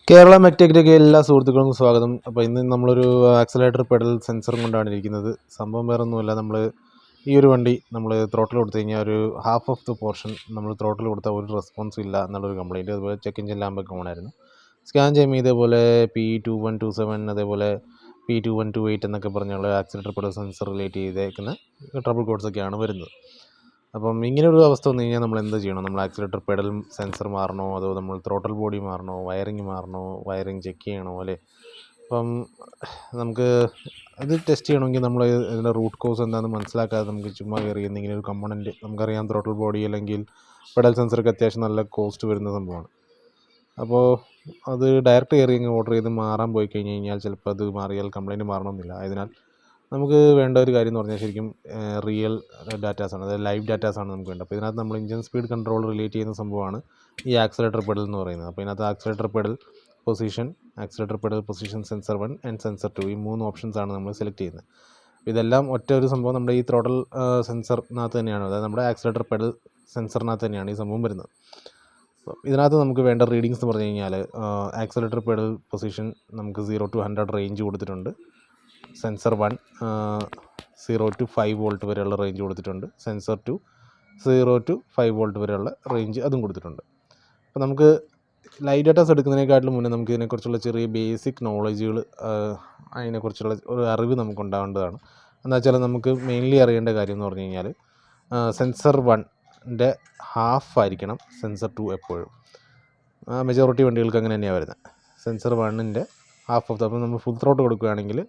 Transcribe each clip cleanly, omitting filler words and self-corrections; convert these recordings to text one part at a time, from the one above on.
കേരള മെക്ടെക്കിലേക്ക് എല്ലാ സുഹൃത്തുക്കൾക്കും സ്വാഗതം. അപ്പോൾ ഇന്ന് നമ്മളൊരു ആക്സിലേറ്റർ പെഡൽ സെൻസറും കൊണ്ടാണ് ഇരിക്കുന്നത്. സംഭവം വേറെ ഒന്നുമല്ല, നമ്മൾ ഈ ഒരു വണ്ടി നമ്മൾ ത്രോട്ടിൽ കൊടുത്തു കഴിഞ്ഞാൽ ഒരു ഹാഫ് ഓഫ് ദ പോർഷൻ നമ്മൾ ത്രോട്ടിൽ കൊടുത്താൽ ഒരു റെസ്പോൺസും ഇല്ല എന്നുള്ളൊരു കംപ്ലയിൻറ്റ്. അതുപോലെ ചെക്ക് എഞ്ചിൻ ലാമ്പൊക്കെ ഓണായിരുന്നു. സ്കാൻ ചെയ്യുമ്പോൾ ഇതേപോലെ P2127 അതേപോലെ P2128 എന്നൊക്കെ പറഞ്ഞുള്ള ആക്സിലേറ്റർ പെഡൽ സെൻസർ റിലേറ്റ് ചെയ്തേക്കുന്ന ട്രബിൾ കോഡ്സൊക്കെയാണ് വരുന്നത്. അപ്പം ഇങ്ങനൊരു അവസ്ഥ വന്നു കഴിഞ്ഞാൽ നമ്മൾ എന്ത് ചെയ്യണം? നമ്മൾ ആക്സിലേറ്റർ പെഡൽ സെൻസർ മാറണോ, അതോ നമ്മൾ ത്രോട്ടൽ ബോഡി മാറണോ, വയറിങ് മാറണോ, വയറിങ് ചെക്ക് ചെയ്യണോ അല്ലേ? അപ്പം നമുക്ക് അത് ടെസ്റ്റ് ചെയ്യണമെങ്കിൽ നമ്മൾ ഇതിൻ്റെ റൂട്ട് കോസ് എന്താണെന്ന് മനസ്സിലാക്കാതെ നമുക്ക് ചുമ്മാ കയറി എന്തെങ്കിലും ഒരു കമ്പോണൻറ്റ്, നമുക്കറിയാം ത്രോട്ടൽ ബോഡി അല്ലെങ്കിൽ പെഡൽ സെൻസർക്ക് അത്യാവശ്യം നല്ല കോസ്റ്റ് വരുന്ന സംഭവമാണ്. അപ്പോൾ അത് ഡയറക്റ്റ് കയറി അങ്ങ് ഓർഡർ ചെയ്ത് മാറാൻ പോയി കഴിഞ്ഞ് കഴിഞ്ഞാൽ ചിലപ്പോൾ അത് മാറിയാൽ കംപ്ലയിൻറ്റ് മാറണമെന്നില്ല. അതിനാൽ നമുക്ക് വേണ്ട ഒരു കാര്യം എന്ന് പറഞ്ഞാൽ ശരിക്കും റിയൽ ഡാറ്റാസാണ്, അതായത് ലൈവ് ഡാറ്റാസാണ് നമുക്ക് വേണ്ടത്. അപ്പോൾ ഇതിനകത്ത് നമ്മൾ എഞ്ചിൻ സ്പീഡ് കൺട്രോൾ റിലേറ്റ് ചെയ്യുന്ന സംഭവമാണ് ഈ ആക്സിലേറ്റർ പെഡൽ എന്ന് പറയുന്നത്. അപ്പോൾ ഇതിനകത്ത് accelerator pedal position sensor 1 and sensor 2 ഈ 3 ഓപ്ഷൻസാണ് നമ്മൾ സെലക്ട് ചെയ്യുന്നത്. ഇതെല്ലാം ഒറ്റ ഒരു സംഭവം നമ്മുടെ ഈ ത്രോട്ടൽ സെൻസറിനകത്ത് തന്നെയാണ്, അതായത് നമ്മുടെ ആക്സിലേറ്റർ പെഡൽ സെൻസറിനകത്ത് തന്നെയാണ് ഈ സംഭവം വരുന്നത്. ഇതിനകത്ത് നമുക്ക് വേണ്ട റീഡിങ്സ് എന്ന് പറഞ്ഞു കഴിഞ്ഞാൽ ആക്സിലേറ്റർ പെഡൽ പൊസിഷൻ നമുക്ക് 0 to 100 റേഞ്ച് കൊടുത്തിട്ടുണ്ട്. സെൻസർ 1 0 to 5 വോൾട്ട് വരെയുള്ള റേഞ്ച് കൊടുത്തിട്ടുണ്ട്. സെൻസർ 2 0 to 5 വോൾട്ട് വരെയുള്ള റേഞ്ച് അതും കൊടുത്തിട്ടുണ്ട്. അപ്പോൾ നമുക്ക് ലൈവ് ഡാറ്റാസ് എടുക്കുന്നതിനേക്കാട്ടിലും മുന്നേ നമുക്ക് ഇതിനെക്കുറിച്ചുള്ള ചെറിയ ബേസിക് നോളജുകൾ, അതിനെക്കുറിച്ചുള്ള ഒരു അറിവ് നമുക്ക് ഉണ്ടാവേണ്ടതാണ്. എന്താ വെച്ചാൽ നമുക്ക് മെയിൻലി അറിയേണ്ട കാര്യം എന്ന് പറഞ്ഞു കഴിഞ്ഞാൽ സെൻസർ 1ൻ്റെ ഹാഫ് ആയിരിക്കണം സെൻസർ 2 എപ്പോഴും. മെജോറിറ്റി വണ്ടികൾക്ക് അങ്ങനെ തന്നെയാണ് വരുന്നത്. സെൻസർ 1ൻ്റെ ഹാഫ് ഓഫ് ദ, അപ്പോൾ നമ്മൾ ഫുൾ ത്രോട്ട് കൊടുക്കുകയാണെങ്കിൽ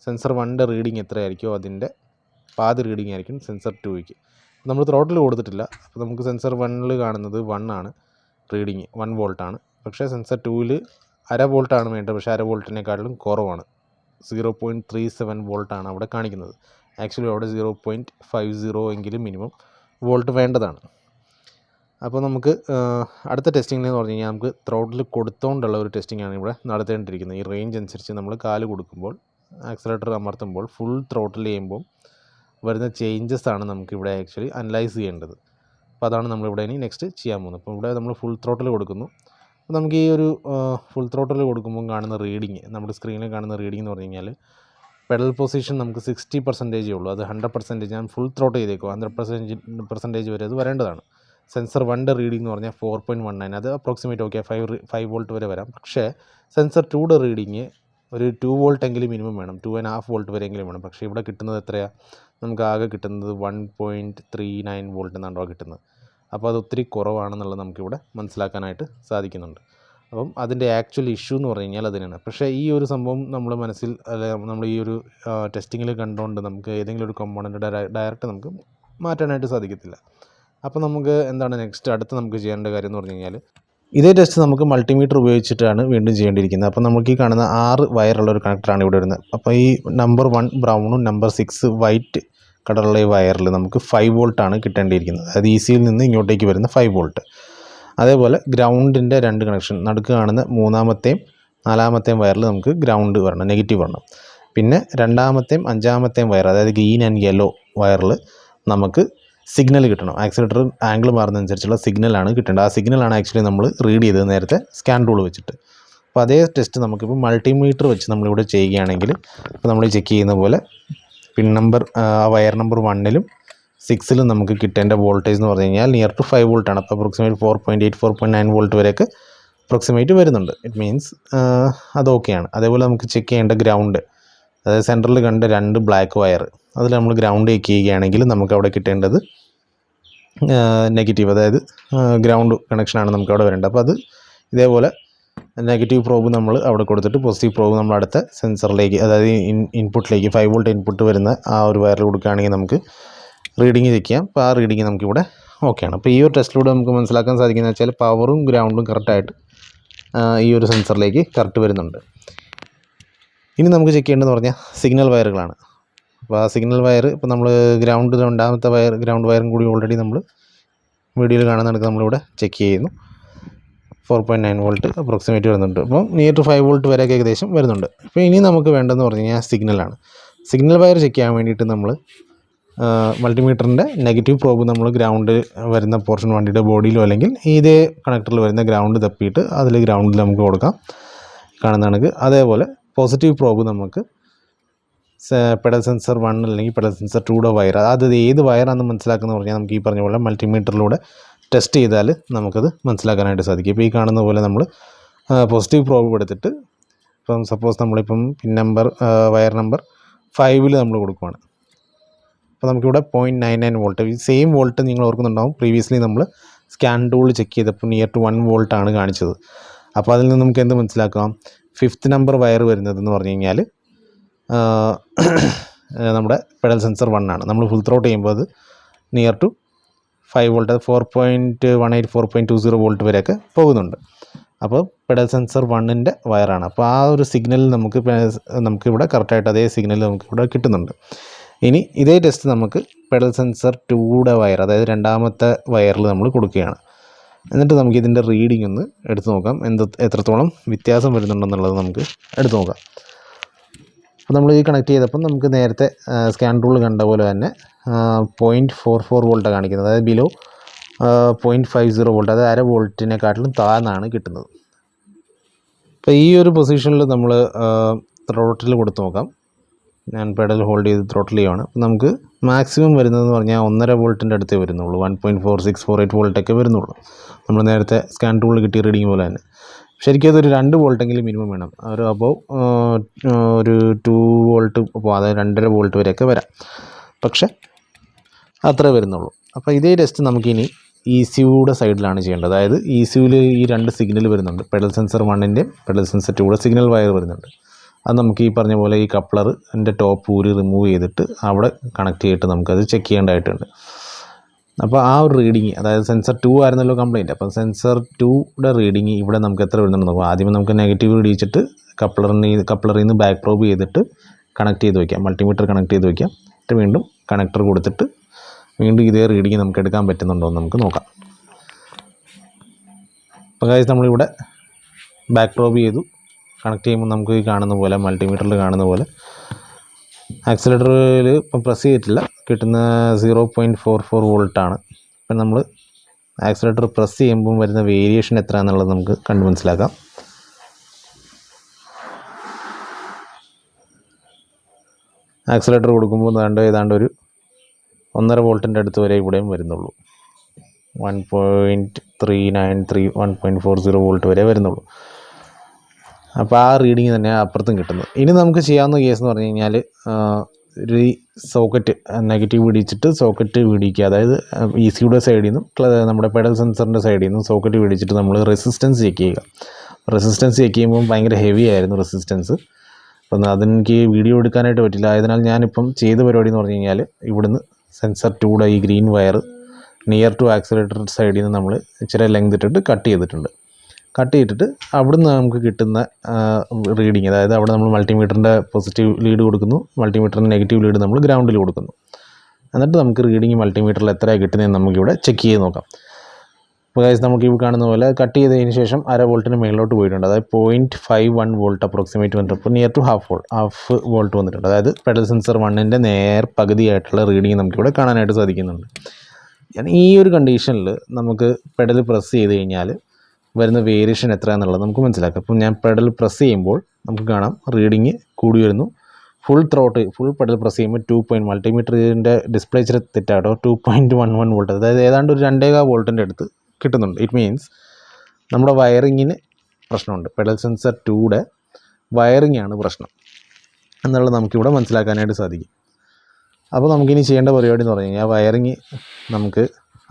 സെൻസർ 1ൻ്റെ റീഡിങ് എത്രയായിരിക്കുമോ അതിൻ്റെ പാതി റീഡിങ് ആയിരിക്കും സെൻസർ 2ക്ക്. നമ്മൾ ത്രോട്ടിൽ കൊടുത്തിട്ടില്ല, അപ്പോൾ നമുക്ക് സെൻസർ 1ൽ കാണുന്നത് 1 ആണ് റീഡിങ്, 1 വോൾട്ടാണ്. പക്ഷേ സെൻസർ 2ൽ അര വോൾട്ടാണ് വേണ്ടത്, പക്ഷേ അര വോൾട്ടിനെക്കാട്ടിലും കുറവാണ്. 0.37 വോൾട്ടാണ് അവിടെ കാണിക്കുന്നത്. ആക്ച്വലി അവിടെ 0.50 എങ്കിലും മിനിമം വോൾട്ട് വേണ്ടതാണ്. അപ്പോൾ നമുക്ക് അടുത്ത ടെസ്റ്റിംഗ് എന്ന് പറഞ്ഞു കഴിഞ്ഞാൽ നമുക്ക് ത്രോട്ടിൽ കൊടുത്തുകൊണ്ടുള്ള ഒരു ടെസ്റ്റിംഗാണ് ഇവിടെ നടത്തേണ്ടിയിരിക്കുന്നത്. ഈ റേഞ്ച് അനുസരിച്ച് നമ്മൾ കാല് കൊടുക്കുമ്പോൾ, ആക്സിലേറ്റർ അമർത്തുമ്പോൾ, ഫുൾ ത്രോട്ടിൽ ചെയ്യുമ്പോൾ വരുന്ന ചേഞ്ചസ് ആണ് നമുക്കിവിടെ ആക്ച്വലി അനലൈസ് ചെയ്യേണ്ടത്. അപ്പോൾ അതാണ് നമ്മളിവിടെ ഇനി നെക്സ്റ്റ് ചെയ്യാൻ പോകുന്നത്. അപ്പോൾ ഇവിടെ നമ്മൾ ഫുൾ ത്രോട്ടിൽ കൊടുക്കുന്നു. അപ്പോൾ നമുക്ക് ഈ ഒരു ഫുൾ ത്രോട്ടിൽ കൊടുക്കുമ്പോൾ കാണുന്ന റീഡിങ്, നമ്മുടെ സ്ക്രീനിൽ കാണുന്ന റീഡിംഗ് എന്ന് പറഞ്ഞു കഴിഞ്ഞാൽ പെഡൽ പൊസിഷൻ നമുക്ക് 60% ഉള്ളൂ. അത് 100% ഞാൻ ഫുൾ ത്രോട്ട് ചെയ്തേക്കും, 100% വരെ അത് വരേണ്ടതാണ്. സെൻസർ 1ൻ്റെ റീഡിംഗ് എന്ന് പറഞ്ഞാൽ 4.19, അത് അപ്രോക്സിമേറ്റ് ഓക്കെ 5 വോൾട്ട് വരെ വരാം. പക്ഷേ സെൻസർ 2യുടെ റീഡിങ് ഒരു 2 വോൾട്ട് എങ്കിലും മിനിമം വേണം, 2.5 വോൾട്ട് വരെയെങ്കിലും വേണം. പക്ഷേ ഇവിടെ കിട്ടുന്നത് എത്രയാണ്? നമുക്ക് ആകെ കിട്ടുന്നത് 1.39 വോൾട്ട് എന്നാണോ കിട്ടുന്നത്. അപ്പോൾ അത് ഒത്തിരി കുറവാണെന്നുള്ളത് നമുക്കിവിടെ മനസ്സിലാക്കാനായിട്ട് സാധിക്കുന്നുണ്ട്. അപ്പം അതിൻ്റെ ആക്ച്വൽ ഇഷ്യൂ എന്ന് പറഞ്ഞു കഴിഞ്ഞാൽ അതിനാണ്. പക്ഷേ ഈ ഒരു സംഭവം നമ്മുടെ മനസ്സിൽ, അല്ലെ നമ്മൾ ഈ ഒരു ടെസ്റ്റിങ്ങിൽ കണ്ടുകൊണ്ട് നമുക്ക് ഏതെങ്കിലും ഒരു കമ്പോണൻറ്റ് ഡയറക്റ്റ് നമുക്ക് മാറ്റാനായിട്ട് സാധിക്കത്തില്ല. അപ്പോൾ നമുക്ക് എന്താണ് നെക്സ്റ്റ് അടുത്ത് നമുക്ക് ചെയ്യേണ്ട കാര്യം എന്ന് പറഞ്ഞു കഴിഞ്ഞാൽ, ഇതേ ടെസ്റ്റ് നമുക്ക് മൾട്ടിമീറ്റർ ഉപയോഗിച്ചിട്ടാണ് വീണ്ടും ചെയ്യേണ്ടിയിരിക്കുന്നത്. അപ്പോൾ നമുക്ക് ഈ കാണുന്ന 6 വയറുള്ള ഒരു കണക്ടറാണ് ഇവിടെ വരുന്നത്. അപ്പോൾ ഈ നമ്പർ 1 ബ്രൗണും നമ്പർ 6 വൈറ്റ് കളറുള്ള ഈ വയറിൽ നമുക്ക് 5 വോൾട്ടാണ് കിട്ടേണ്ടിയിരിക്കുന്നത്. അതായത് ECയിൽ നിന്ന് ഇങ്ങോട്ടേക്ക് വരുന്ന 5 വോൾട്ട്. അതേപോലെ ഗ്രൗണ്ടിൻ്റെ 2 കണക്ഷൻ, നടുക്ക് കാണുന്ന 3ാമത്തെയും 4ാമത്തെയും വയറിൽ നമുക്ക് ഗ്രൗണ്ട് വരണം, നെഗറ്റീവ് വരണം. പിന്നെ 2ാമത്തെയും 5ാമത്തെയും വയർ, അതായത് ഗ്രീൻ ആൻഡ് യെല്ലോ വയറിൽ നമുക്ക് സിഗ്നൽ കിട്ടണം. ആക്സിലേറ്റർ ആംഗിൾ മാറുന്നതനുസരിച്ചുള്ള സിഗ്നലാണ് കിട്ടേണ്ടത്. ആ സിഗ്നലാണ് ആക്ച്വലി നമ്മൾ റീഡ് ചെയ്തത് നേരത്തെ സ്കാൻ ടൂൾ വെച്ചിട്ട്. അപ്പോൾ അതേ ടെസ്റ്റ് നമുക്കിപ്പോൾ മൾട്ടിമീറ്റർ വെച്ച് നമ്മളിവിടെ ചെയ്യുകയാണെങ്കിൽ, ഇപ്പോൾ നമ്മൾ ചെക്ക് ചെയ്യുന്ന പോലെ പിൻ നമ്പർ വയർ നമ്പർ 1ലും 6ലും നമുക്ക് കിട്ടേണ്ട വോൾട്ടേജ് എന്ന് പറഞ്ഞു കഴിഞ്ഞാൽ നിയർ ടു 5 വോൾട്ടാണ്. അപ്പോൾ അപ്രോക്സിമേറ്റ് 4.8 4.9 വോൾട്ട് വരെയൊക്കെ അപ്രോക്സിമേറ്റ് വരുന്നുണ്ട്. ഇറ്റ് മീൻസ് അത് ഓക്കെയാണ്. അതേപോലെ നമുക്ക് ചെക്ക് ചെയ്യേണ്ട ഗ്രൗണ്ട്, അതായത് സെൻറ്ററിൽ കണ്ട 2 ബ്ലാക്ക് വയർ, അതിൽ നമ്മൾ ഗ്രൗണ്ട് ചെക്ക് ചെയ്യുകയാണെങ്കിൽ നമുക്ക് അവിടെ കിട്ടേണ്ടത് നെഗറ്റീവ്, അതായത് ഗ്രൗണ്ട് കണക്ഷനാണ് നമുക്ക് അവിടെ വരേണ്ടത്. അപ്പോൾ അത് ഇതേപോലെ നെഗറ്റീവ് പ്രോബ് നമ്മൾ അവിടെ കൊടുത്തിട്ട് പോസിറ്റീവ് പ്രോബ് നമ്മൾ അടുത്ത സെൻസറിലേക്ക്, അതായത് ഇൻപുട്ടിലേക്ക് 5 വോൾട്ട് ഇൻപുട്ട് വരുന്ന ആ ഒരു വയറിൽ കൊടുക്കുകയാണെങ്കിൽ നമുക്ക് റീഡിങ് ചെക്ക് ചെയ്യാം. അപ്പോൾ ആ റീഡിങ് നമുക്കിവിടെ ഓക്കെയാണ്. അപ്പോൾ ഈ ഒരു ടെസ്റ്റിലൂടെ നമുക്ക് മനസ്സിലാക്കാൻ സാധിക്കുന്നത് വെച്ചാൽ പവറും ഗ്രൗണ്ടും കറക്റ്റായിട്ട് ഈ ഒരു സെൻസറിലേക്ക് കറക്റ്റ് വരുന്നുണ്ട്. ഇനി നമുക്ക് ചെക്ക് ചെയ്യേണ്ടതെന്ന് പറഞ്ഞാൽ സിഗ്നൽ വയറുകളാണ്. അപ്പോൾ ആ സിഗ്നൽ വയർ ഇപ്പോൾ നമ്മൾ രണ്ടാമത്തെ ഗ്രൗണ്ട് വയറും കൂടി ഓൾറെഡി നമ്മൾ വീഡിയോയിൽ കാണുന്ന കണക്ക് നമ്മളിവിടെ ചെക്ക് ചെയ്യുന്നു. 4.9 വോൾട്ട് അപ്രോക്സിമേറ്റ് വരുന്നുണ്ട്. അപ്പോൾ നിയർ ടു 5 വോൾട്ട് വരെയൊക്കെ ഏകദേശം വരുന്നുണ്ട്. അപ്പോൾ ഇനി നമുക്ക് വേണ്ടതെന്ന് പറഞ്ഞു കഴിഞ്ഞാൽ സിഗ്നലാണ്. സിഗ്നൽ വയർ ചെക്ക് ചെയ്യാൻ വേണ്ടിയിട്ട് നമ്മൾ മൾട്ടിമീറ്ററിൻ്റെ നെഗറ്റീവ് പ്രോബ് നമ്മൾ ഗ്രൗണ്ട് വരുന്ന പോർഷൻ വണ്ടിയുടെ ബോഡിയിലോ അല്ലെങ്കിൽ ഇതേ കണക്ടറിൽ വരുന്ന ഗ്രൗണ്ട് തപ്പിയിട്ട് അതിൽ ഗ്രൗണ്ടിൽ നമുക്ക് കൊടുക്കാം. കാണുന്ന കണക്ക് അതേപോലെ പോസിറ്റീവ് പ്രോബ് നമുക്ക് പെഡൽ സെൻസർ 1 അല്ലെങ്കിൽ പെഡൽ സെൻസർ 2യുടെ വയർ, അത് ഏത് വയറാണെന്ന് മനസ്സിലാക്കുന്നത് പറഞ്ഞാൽ നമുക്ക് ഈ പറഞ്ഞ പോലെ മൾട്ടിമീറ്ററിലൂടെ ടെസ്റ്റ് ചെയ്താൽ നമുക്കത് മനസ്സിലാക്കാനായിട്ട് സാധിക്കും. ഇപ്പോൾ ഈ കാണുന്ന പോലെ നമ്മൾ പോസിറ്റീവ് പ്രോബ് എടുത്തിട്ട് ഇപ്പം സപ്പോസ് നമ്മളിപ്പം വയർ നമ്പർ 5 നമ്മൾ കൊടുക്കുകയാണ്. അപ്പോൾ നമുക്കിവിടെ 0.99 വോൾട്ട്, ഈ സെയിം വോൾട്ട് നിങ്ങൾ ഓർക്കുന്നുണ്ടാവും, പ്രീവിയസ്ലി നമ്മൾ സ്കാൻ ടൂൾ ചെക്ക് ചെയ്തപ്പോൾ നിയർ ടു 1 വോൾട്ടാണ് കാണിച്ചത്. അപ്പോൾ അതിൽ നിന്ന് നമുക്ക് എന്ത് മനസ്സിലാക്കാം, 5th നമ്പർ വയർ വരുന്നതെന്ന് പറഞ്ഞു കഴിഞ്ഞാൽ നമ്മുടെ പെഡൽ സെൻസർ 1 ആണ്. നമ്മൾ ഫുൾ ത്രോട്ട് ചെയ്യുമ്പോൾ അത് നിയർ ടു 5 വോൾട്ട്, 4.18 4.20 വോൾട്ട് വരെയൊക്കെ പോകുന്നുണ്ട്. അപ്പോൾ പെഡൽ സെൻസർ 1ൻ്റെ വയറാണ്. അപ്പോൾ ആ ഒരു സിഗ്നൽ നമുക്കിവിടെ കറക്റ്റായിട്ട് അതേ സിഗ്നൽ നമുക്കിവിടെ കിട്ടുന്നുണ്ട്. ഇനി ഇതേ ടെസ്റ്റ് നമുക്ക് പെഡൽ സെൻസർ 2യുടെ വയർ, അതായത് രണ്ടാമത്തെ വയറിൽ നമ്മൾ കൊടുക്കുകയാണ്. എന്നിട്ട് നമുക്ക് ഇതിൻ്റെ റീഡിംഗ് ഒന്ന് എടുത്തു നോക്കാം, എത്രത്തോളം വ്യത്യാസം വരുന്നുണ്ടെന്നുള്ളത് നമുക്ക് എടുത്തു നോക്കാം. അപ്പോൾ നമ്മൾ ഈ കണക്ട് ചെയ്തപ്പം നമുക്ക് നേരത്തെ സ്കാൻ ടൂൾ കണ്ട പോലെ തന്നെ 0.44 വോൾട്ടാണ് കാണിക്കുന്നത്, അതായത് ബിലോ 0.50 വോൾട്ട്, അതായത് അര വോൾട്ടിനെക്കാട്ടിലും താഴ്ന്നാണ് കിട്ടുന്നത്. അപ്പോൾ ഈ ഒരു പൊസിഷനിൽ നമ്മൾ ത്രോട്ടിൽ കൊടുത്ത് നോക്കാം. ഞാൻ പെഡൽ ഹോൾഡ് ചെയ്ത് ത്രോട്ടിൽ ചെയ്യുകയാണ്. അപ്പോൾ നമുക്ക് മാക്സിമം വരുന്നതെന്ന് പറഞ്ഞാൽ 1.5 വോൾട്ടിൻ്റെ അടുത്തേ വരുന്നുള്ളൂ, 1.4648 വോൾട്ടൊക്കെ വരുന്നുള്ളൂ. നമ്മൾ നേരത്തെ സ്കാൻ ടൂളിൽ കിട്ടിയ റീഡിങ് പോലെ തന്നെ. ശരിക്കും അതൊരു 2 വോൾട്ടെങ്കിലും മിനിമം വേണം, ഒരു അബവ് ഒരു 2 വോൾട്ട്, അതായത് 2.5 വോൾട്ട് വരെയൊക്കെ വരാം, പക്ഷേ അത്രേ വരുന്നുള്ളൂ. അപ്പോൾ ഇതേ ടെസ്റ്റ് നമുക്കിനി ECUയുടെ സൈഡിലാണ് ചെയ്യേണ്ടത്. അതായത് ECUവിൽ ഈ 2 സിഗ്നൽ വരുന്നുണ്ട്, പെഡൽ സെൻസർ 1ൻ്റെയും പെഡൽ സെൻസർ 2യുടെ സിഗ്നൽ വയർ വരുന്നുണ്ട്. അത് നമുക്ക് ഈ പറഞ്ഞ പോലെ ഈ കപ്ലറിൻ്റെ ടോപ്പ് റിമൂവ് ചെയ്തിട്ട് അവിടെ കണക്ട് ചെയ്തിട്ട് നമുക്കത് ചെക്ക് ചെയ്യേണ്ടതായിട്ടുണ്ട്. അപ്പോൾ ആ ഒരു റീഡിങ്, അതായത് സെൻസർ 2 ആയിരുന്നല്ലോ കംപ്ലയിൻറ്റ്, അപ്പം സെൻസർ 2യുടെ റീഡിങ് ഇവിടെ നമുക്ക് എത്ര വരുന്നുണ്ടെന്ന് നോക്കാം. ആദ്യമേ നമുക്ക് നെഗറ്റീവ് ഇടിച്ചിട്ട് കപ്ലറിൽ നിന്ന് ബാക്ക് പ്രോബ് ചെയ്തിട്ട് കണക്ട് ചെയ്ത് വയ്ക്കാം, മൾട്ടിമീറ്റർ കണക്ട് ചെയ്ത് വയ്ക്കാം. എന്നിട്ട് വീണ്ടും കണക്ടർ കൊടുത്തിട്ട് വീണ്ടും ഇതേ റീഡിങ് നമുക്ക് എടുക്കാൻ പറ്റുന്നുണ്ടോ എന്ന് നമുക്ക് നോക്കാം. അപ്പോൾ ഗൈസ് നമ്മളിവിടെ ബാക്ക് പ്രോബ് ചെയ്തു, കണക്ട് ചെയ്യുമ്പോൾ നമുക്ക് ഈ കാണുന്ന പോലെ മൾട്ടിമീറ്ററിൽ കാണുന്ന പോലെ ആക്സിലേറ്ററിൽ ഇപ്പം പ്രസ് ചെയ്തിട്ടില്ല, കിട്ടുന്ന 0.44 വോൾട്ടാണ്. ഇപ്പം നമ്മൾ ആക്സിലേറ്റർ പ്രസ് ചെയ്യുമ്പം വരുന്ന വേരിയേഷൻ എത്ര എന്നുള്ളത് നമുക്ക് കണ്ടു മനസ്സിലാക്കാം. ആക്സിലേറ്റർ കൊടുക്കുമ്പോൾ ഏതാണ്ട് ഒരു 1.5 വോൾട്ടിൻ്റെ അടുത്ത് വരെ ഇവിടെയും വരുന്നുള്ളൂ, 1.393 1.40 വോൾട്ട് വരെ വരുന്നുള്ളൂ. അപ്പോൾ ആ റീഡിങ് തന്നെ അപ്പുറത്തും കിട്ടുന്നത്. ഇനി നമുക്ക് ചെയ്യാവുന്ന കേസ് എന്ന് പറഞ്ഞു കഴിഞ്ഞാൽ ഒരു സോക്കറ്റ് നെഗറ്റീവ് പിടിച്ചിട്ട് സോക്കറ്റ് പിടിക്കുക, അതായത് ECUയുടെ സൈഡിൽ നിന്നും നമ്മുടെ പെഡൽ സെൻസറിൻ്റെ സൈഡിൽ നിന്നും സോക്കറ്റ് പിടിച്ചിട്ട് നമ്മൾ റെസിസ്റ്റൻസ് ചെക്ക് ചെയ്യുക. റെസിസ്റ്റൻസ് ചെക്ക് ചെയ്യുമ്പോൾ ഭയങ്കര ഹെവി ആയിരുന്നു റെസിസ്റ്റൻസ്. അപ്പം അതെനിക്ക് വീഡിയോ എടുക്കാനായിട്ട് പറ്റില്ല. അതിനാൽ ഞാനിപ്പം ചെയ്ത പരിപാടി എന്ന് പറഞ്ഞു കഴിഞ്ഞാൽ ഇവിടുന്ന് സെൻസർ 2യുടെ ഈ green wire near to accelerator സൈഡിൽ നിന്ന് നമ്മൾ ഇച്ചിരി ലെങ്ത് ഇട്ടിട്ട് കട്ട് ചെയ്തിട്ടുണ്ട്. കട്ട് ചെയ്തിട്ട് അവിടുന്ന് നമുക്ക് കിട്ടുന്ന റീഡിങ്, അതായത് അവിടെ നമ്മൾ മൾട്ടിമീറ്ററിൻ്റെ പോസിറ്റീവ് ലീഡ് കൊടുക്കുന്നു, മൾട്ടിമീറ്ററിൻ്റെ നെഗറ്റീവ് ലീഡ് നമ്മൾ ഗ്രൗണ്ടിൽ കൊടുക്കുന്നു. എന്നിട്ട് നമുക്ക് റീഡിങ് മൾട്ടിമീറ്ററിൽ എത്രയാണ് കിട്ടുന്നതെന്ന് നമുക്കിവിടെ ചെക്ക് ചെയ്ത് നോക്കാം. അപ്പോൾ ഗൈസ് നമുക്ക് ഈ കാണുന്ന പോലെ കട്ട് ചെയ്തതിന് ശേഷം 1/2 വോൾട്ടിന് മേളിലോട്ട് പോയിട്ടുണ്ട്, അതായത് 0.51 വോൾട്ട് അപ്രോക്സിമേറ്റ് വന്നിട്ട് നിയർ ടു ഹാഫ് വോൾട്ട് വന്നിട്ടുണ്ട്. അതായത് പെഡൽ സെൻസർ 1ൻ്റെ നേർ പകുതിയായിട്ടുള്ള റീഡിങ് നമുക്കിവിടെ കാണാനായിട്ട് സാധിക്കുന്നുണ്ട്. ഈ ഒരു കണ്ടീഷനിൽ നമുക്ക് പെഡൽ പ്രസ് ചെയ്ത് കഴിഞ്ഞാൽ വരുന്ന വേരിയേഷൻ എത്രയാണെന്നുള്ളത് നമുക്ക് മനസ്സിലാക്കാം. അപ്പോൾ ഞാൻ പെഡൽ പ്രസ് ചെയ്യുമ്പോൾ നമുക്ക് കാണാം റീഡിങ് കൂടി വരുന്നു. ഫുൾ പെഡൽ പ്രസ് ചെയ്യുമ്പോൾ മൾട്ടിമീറ്ററിൻ്റെ ഡിസ്പ്ലേ ഇച്ചിരി തെറ്റാട്ടോ, 2.11 വോൾട്ട്, അതായത് ഏതാണ്ട് ഒരു 2.25 വോൾട്ടിൻ്റെ അടുത്ത് കിട്ടുന്നുണ്ട്. ഇറ്റ് മീൻസ് നമ്മുടെ വയറിങ്ങിന് പ്രശ്നമുണ്ട്, പെഡൽ സെൻസർ 2യുടെ വയറിംഗ് ആണ് പ്രശ്നം എന്നുള്ളത് നമുക്കിവിടെ മനസ്സിലാക്കാനായിട്ട് സാധിക്കും. അപ്പോൾ നമുക്കിനി ചെയ്യേണ്ട പരിപാടി എന്ന് പറഞ്ഞു കഴിഞ്ഞാൽ വയറിങ് നമുക്ക്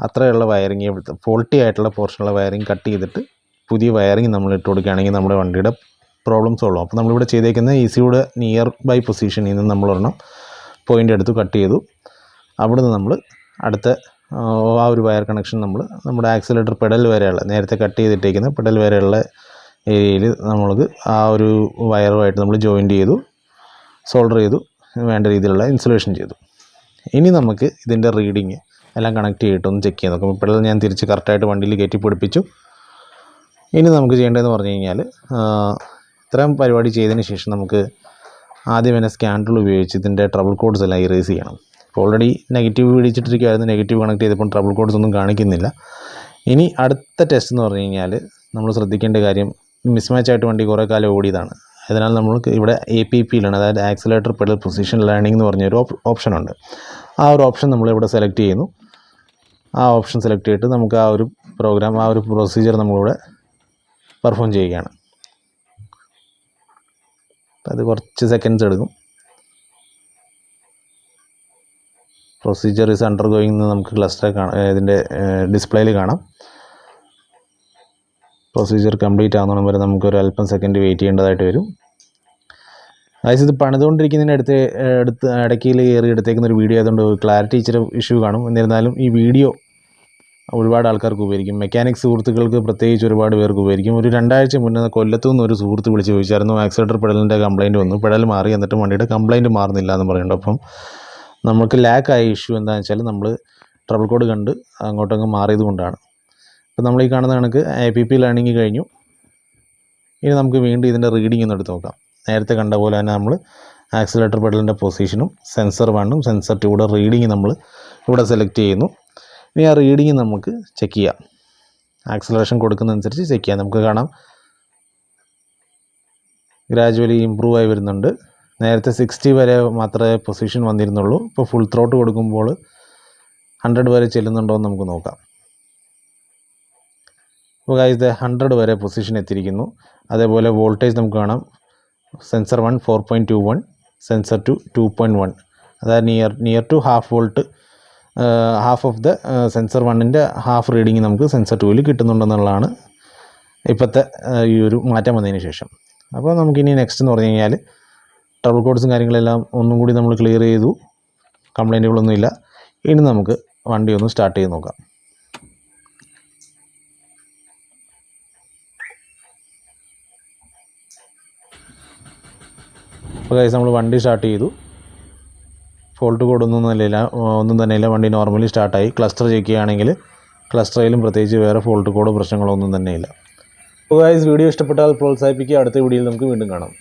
അത്രയുള്ള വയറിങ്, ഫോൾട്ടി ആയിട്ടുള്ള പോർഷനുള്ള വയറിങ് കട്ട് ചെയ്തിട്ട് പുതിയ വയറിങ് നമ്മൾ ഇട്ട് കൊടുക്കുകയാണെങ്കിൽ നമ്മുടെ വണ്ടിയുടെ പ്രോബ്ലം സോൾവ് ആവും. അപ്പോൾ നമ്മളിവിടെ ചെയ്തേക്കുന്ന ECUയുടെ നിയർ ബൈ പൊസിഷനിൽ നിന്ന് നമ്മളൊരെണ്ണം പോയിൻ്റ് എടുത്ത് കട്ട് ചെയ്തു. അവിടുന്ന് നമ്മൾ അടുത്ത ആ ഒരു വയർ കണക്ഷൻ നമ്മുടെ ആക്സിലേറ്റർ പെഡൽ വരെയുള്ള നേരത്തെ കട്ട് ചെയ്തിട്ടേക്കുന്ന പെഡൽ വരെയുള്ള ഏരിയയിൽ നമ്മൾക്ക് ആ ഒരു വയറുമായിട്ട് നമ്മൾ ജോയിൻറ്റ് ചെയ്തു, സോൾഡർ ചെയ്തു, വേണ്ട രീതിയിലുള്ള ഇൻസുലേഷൻ ചെയ്തു. ഇനി നമുക്ക് ഇതിൻ്റെ റീഡിങ് എല്ലാം കണക്ട് ചെയ്തിട്ടൊന്ന് ചെക്ക് ചെയ്ത് നോക്കാം. പെഡൽ ഞാൻ തിരിച്ച് കറക്റ്റായിട്ട് വണ്ടിയിൽ കയറ്റി പിടിപ്പിച്ചു. ഇനി നമുക്ക് ചെയ്യേണ്ടതെന്ന് പറഞ്ഞു കഴിഞ്ഞാൽ ഇത്രയും പരിപാടി ചെയ്തതിന് ശേഷം നമുക്ക് ആദ്യം തന്നെ സ്കാൻ ടൂൾ ഉപയോഗിച്ച് ഇതിൻ്റെ ട്രബിൾ കോഡ്സ് എല്ലാം ഇറേസ് ചെയ്യണം. ഇപ്പോൾ ഓൾറെഡി നെഗറ്റീവ് പിടിച്ചിട്ടിരിക്കുമായിരുന്നു, നെഗറ്റീവ് കണക്ട് ചെയ്തപ്പോൾ ട്രബിൾ കോഡ്സ് ഒന്നും കാണിക്കുന്നില്ല. ഇനി അടുത്ത ടെസ്റ്റ് എന്ന് പറഞ്ഞു കഴിഞ്ഞാൽ നമ്മൾ ശ്രദ്ധിക്കേണ്ട കാര്യം, മിസ്മാച്ച് ആയിട്ട് വണ്ടി കുറേ കാലം ഓടിയതാണ്. അതിനാൽ നമ്മൾക്ക് ഇവിടെ APP-യിലാണ്, അതായത് ആക്സിലേറ്റർ പെഡൽ പൊസിഷൻ ലേണിംഗ് എന്ന് പറഞ്ഞൊരു ഓപ്ഷനുണ്ട്. ആ ഒരു ഓപ്ഷൻ നമ്മളിവിടെ സെലക്ട് ചെയ്യുന്നു. ആ ഓപ്ഷൻ സെലക്ട് ചെയ്തിട്ട് നമുക്ക് ആ ഒരു പ്രോഗ്രാം, ആ ഒരു പ്രൊസീജിയർ നമ്മളിവിടെ പെർഫോം ചെയ്യുകയാണ്. അത് കുറച്ച് സെക്കൻഡ്സ് എടുക്കും. പ്രൊസീജിയർ ഈസ് അണ്ടർ ഗോയിങ് എന്ന് നമുക്ക് ക്ലസ്റ്റർ ഇതിൻ്റെ ഡിസ്പ്ലേയിൽ കാണാം. പ്രൊസീജിയർ കംപ്ലീറ്റ് ആകുന്നതിന് വരെ നമുക്കൊരു അല്പം സെക്കൻഡ് വെയിറ്റ് ചെയ്യേണ്ടതായിട്ട് വരും. അതായത് ഇത് പണിതുകൊണ്ടിരിക്കുന്നതിന് ഇടയ്ക്ക് കയറി എടുത്തേക്കുന്ന ഒരു വീഡിയോ ആയതുകൊണ്ട് ക്ലാരിറ്റി ഇച്ചിരി ഇഷ്യൂ കാണും. എന്നിരുന്നാലും ഈ വീഡിയോ ഒരുപാട് ആൾക്കാർക്ക് ഉപകരിക്കും. മെക്കാനിക് സുഹൃത്തുക്കൾക്ക് പ്രത്യേകിച്ച് ഒരുപാട് പേർക്ക് ഉപകരിക്കും. ഒരു 2 ആഴ്ച മുന്നേ കൊല്ലത്തു നിന്ന് ഒരു സുഹൃത്ത് വിളിച്ച് ചോദിച്ചായിരുന്നു, ആക്സിലേറ്റർ പെഡലിൻ്റെ കംപ്ലയിൻറ്റ് വന്നു, പെഡൽ മാറി, എന്നിട്ട് വണ്ടിയുടെ കംപ്ലയിൻറ്റ് മാറുന്നില്ല എന്ന് പറയുന്നുണ്ട്. അപ്പം നമുക്ക് ലാക്കായ ഇഷ്യൂ എന്താണെന്ന് വെച്ചാൽ നമ്മൾ ട്രബിൾ കോഡ് കണ്ട് അങ്ങോട്ടങ്ങ് മാറിയത് കൊണ്ടാണ്. അപ്പോൾ നമ്മൾ ഈ കാണുന്ന കണക്ക് APP ലേണിംഗ് കഴിഞ്ഞു. ഇനി നമുക്ക് വീണ്ടും ഇതിൻ്റെ റീഡിംഗ് ഒന്ന് എടുത്ത് നോക്കാം. നേരത്തെ കണ്ട പോലെ തന്നെ നമ്മൾ ആക്സിലേറ്റർ പെഡലിൻ്റെ പൊസിഷനും സെൻസർ 1ഉം സെൻസർ 2യുടെ റീഡിംഗ് നമ്മൾ ഇവിടെ സെലക്ട് ചെയ്യുന്നു. ഇനി ആ റീഡിംഗ് നമുക്ക് ചെക്ക് ചെയ്യാം. ആക്സിലറേഷൻ കൊടുക്കുന്നതനുസരിച്ച് ചെക്ക് ചെയ്യാം. നമുക്ക് കാണാം ഗ്രാജുവലി ഇമ്പ്രൂവ് ആയി വരുന്നുണ്ട്. നേരത്തെ 60 വരെ മാത്രമേ പൊസിഷൻ വന്നിരുന്നുള്ളൂ. ഇപ്പോൾ ഫുൾ ത്രോട്ട് കൊടുക്കുമ്പോൾ 100 വരെ ചെല്ലുന്നുണ്ടോ എന്ന് നമുക്ക് നോക്കാം. അപ്പോൾ ഇത് 100 വരെ പൊസിഷൻ എത്തിയിരിക്കുന്നു. അതേപോലെ വോൾട്ടേജ് നമുക്ക് കാണാം. സെൻസർ 1 4.21, സെൻസർ 2 2.1, അതായത് near to half volt, half of the sensor 1ൻ്റെ ഹാഫ് റീഡിങ് നമുക്ക് സെൻസർ 2ൽ കിട്ടുന്നുണ്ടെന്നുള്ളതാണ് ഇപ്പോഴത്തെ ഈ ഒരു മാറ്റം വന്നതിന് ശേഷം. അപ്പോൾ നമുക്കിനി നെക്സ്റ്റ് എന്ന് പറഞ്ഞു കഴിഞ്ഞാൽ ട്രബിൾ കോഡ്സും കാര്യങ്ങളെല്ലാം ഒന്നും കൂടി നമ്മൾ ക്ലിയർ ചെയ്തു. കംപ്ലൈൻറ്റുകളൊന്നുമില്ല. ഇനി നമുക്ക് വണ്ടി ഒന്ന് സ്റ്റാർട്ട് ചെയ്ത് നോക്കാം. അപ്പോൾ ഗൈസ് നമ്മൾ വണ്ടി സ്റ്റാർട്ട് ചെയ്തു. ഫോൾട്ട് കോഡ് ഒന്നും തന്നെയില്ല. വണ്ടി നോർമലി സ്റ്റാർട്ടായി. ക്ലസ്റ്റർ ചെക്ക് ചെയ്യുകയാണെങ്കിൽ ക്ലസ്റ്ററിലും പ്രത്യേകിച്ച് വേറെ ഫോൾട്ട് കോഡോ പ്രശ്നങ്ങളോ ഒന്നും തന്നെയില്ല. അപ്പോൾ ഗൈസ് വീഡിയോ ഇഷ്ടപ്പെട്ടാൽ പ്രോത്സാഹിപ്പിക്കുക. അടുത്ത വീഡിയോയിൽ നമുക്ക് വീണ്ടും കാണാം.